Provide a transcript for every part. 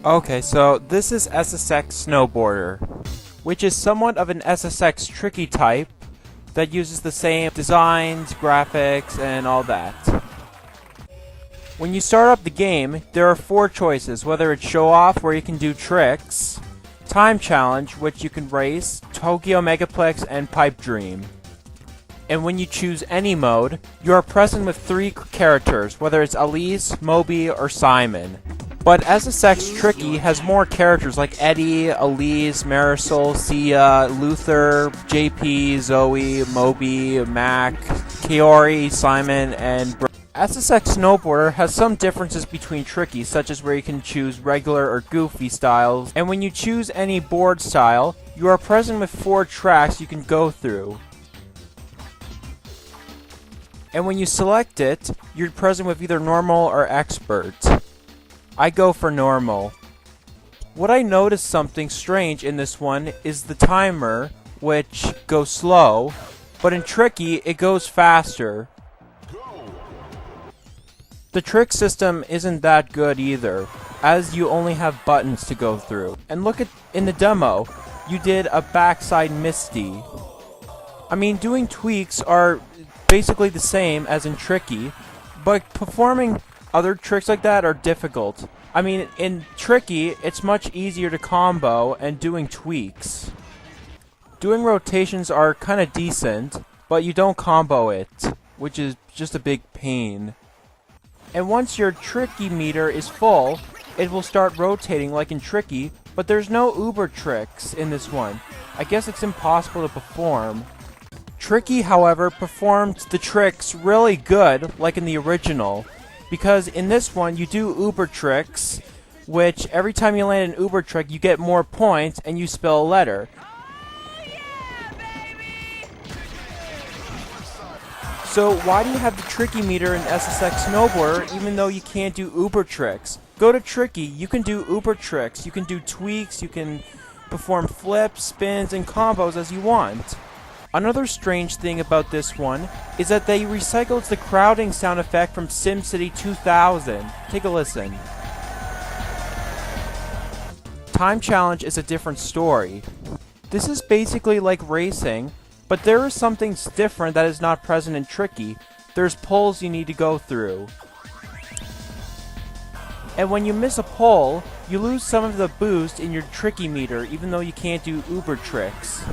Okay, so this is SSX Snowboarder, which is somewhat of an SSX tricky type that uses the same designs, graphics, and all that. When you start up the game, there are 4 choices, whether it's Show Off, where you can do tricks, Time Challenge, which you can race, Tokyo Megaplex, and Pipe Dream. And when you choose any mode, you are present with 3 characters, whether it's Elise, Moby, or Simon. But SSX Tricky has more characters like Eddie, Elise, Marisol, Sia, Luther, JP, Zoe, Moby, Mac, Kaori, Simon, and SSX Snowboarder has some differences between Tricky, such as where you can choose regular or goofy styles, and when you choose any board style, you are present with 4 tracks you can go through. And when you select it, you're present with either normal or expert. I go for normal. What I noticed something strange in this one is the timer, which goes slow, but in Tricky, it goes faster. The trick system isn't that good either, as you only have buttons to go through. And look at in the demo, you did a backside Misty. I mean, doing tweaks are basically the same as in Tricky, but performing other tricks like that are difficult. I mean, in Tricky, it's much easier to combo and doing tweaks. Doing rotations are kinda decent, but you don't combo it, which is just a big pain. And once your Tricky meter is full, it will start rotating like in Tricky, but there's no Uber tricks in this one. I guess it's impossible to perform. Tricky, however, performed the tricks really good, like in the original, because in this one you do Uber tricks, which every time you land an Uber trick you get more points and you spell a letter. So why do you have the Tricky meter in SSX Snowboarder even though you can't do Uber tricks? Go to Tricky, you can do Uber tricks, you can do tweaks, you can perform flips, spins, and combos as you want. Another strange thing about this one is that they recycled the crowding sound effect from SimCity 2000. Take a listen. Time Challenge is a different story. This is basically like racing, but there is something different that is not present in Tricky. There's poles you need to go through. And when you miss a pole, you lose some of the boost in your Tricky meter, even though you can't do Uber tricks.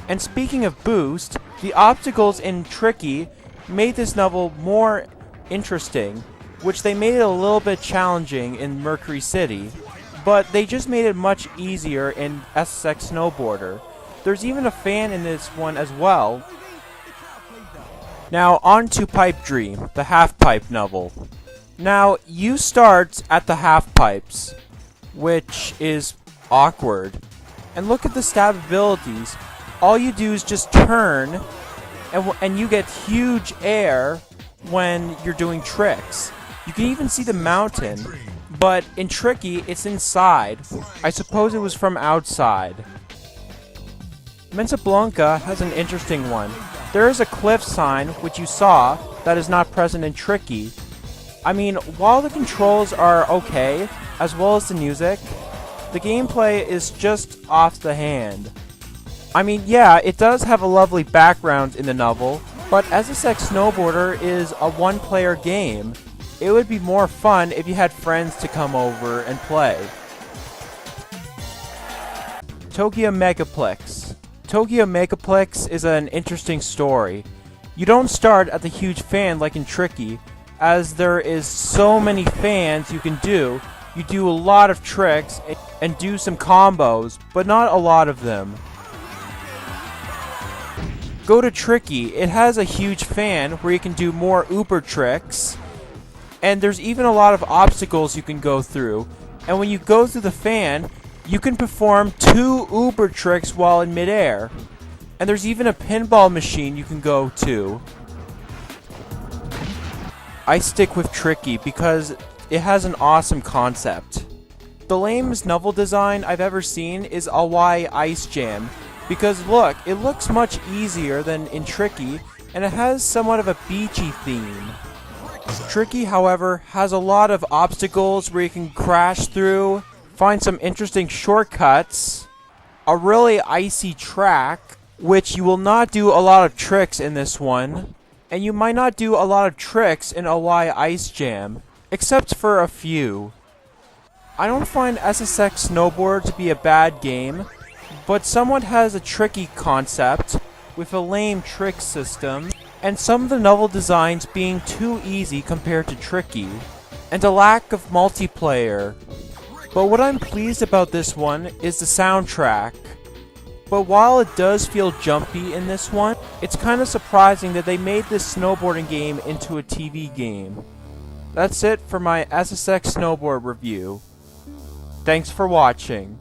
And speaking of boost, the obstacles in Tricky made this level more interesting, which they made it a little bit challenging in Mercury City, but they just made it much easier in SSX Snowboarder. There's even a fan in this one as well. Now on to Pipe Dream, the half pipe level. Now you start at the half pipes, which is awkward. And look at the stab abilities. All you do is just turn, and you get huge air when you're doing tricks. You can even see the mountain, but in Tricky, it's inside. I suppose it was from outside. Mensa Blanca has an interesting one. There is a cliff sign, which you saw, that is not present in Tricky. I mean, while the controls are okay, as well as the music, the gameplay is just off the hand. I mean, yeah, it does have a lovely background in the novel, but SSX Snowboarder is a one-player game. It would be more fun if you had friends to come over and play. Tokyo Megaplex. Tokyo Megaplex is an interesting story. You don't start at the huge fan like in Tricky, as there is so many fans you can do. You do a lot of tricks and do some combos, but not a lot of them. Go to Tricky, it has a huge fan where you can do more Uber tricks, and there's even a lot of obstacles you can go through, and when you go through the fan, you can perform 2 Uber tricks while in midair, and there's even a pinball machine you can go to. I stick with Tricky because it has an awesome concept. The lamest novel design I've ever seen is Hawaii Ice Jam, because look, it looks much easier than in Tricky, and it has somewhat of a beachy theme. Tricky, however, has a lot of obstacles where you can crash through, find some interesting shortcuts, a really icy track, which you will not do a lot of tricks in this one, and you might not do a lot of tricks in Hawaii Ice Jam, except for a few. I don't find SSX Snowboarder to be a bad game, but somewhat has a tricky concept, with a lame trick system, and some of the level designs being too easy compared to tricky, and a lack of multiplayer. But what I'm pleased about this one is the soundtrack. But while it does feel jumpy in this one, it's kind of surprising that they made this snowboarding game into a TV game. That's it for my SSX Snowboard review. Thanks for watching.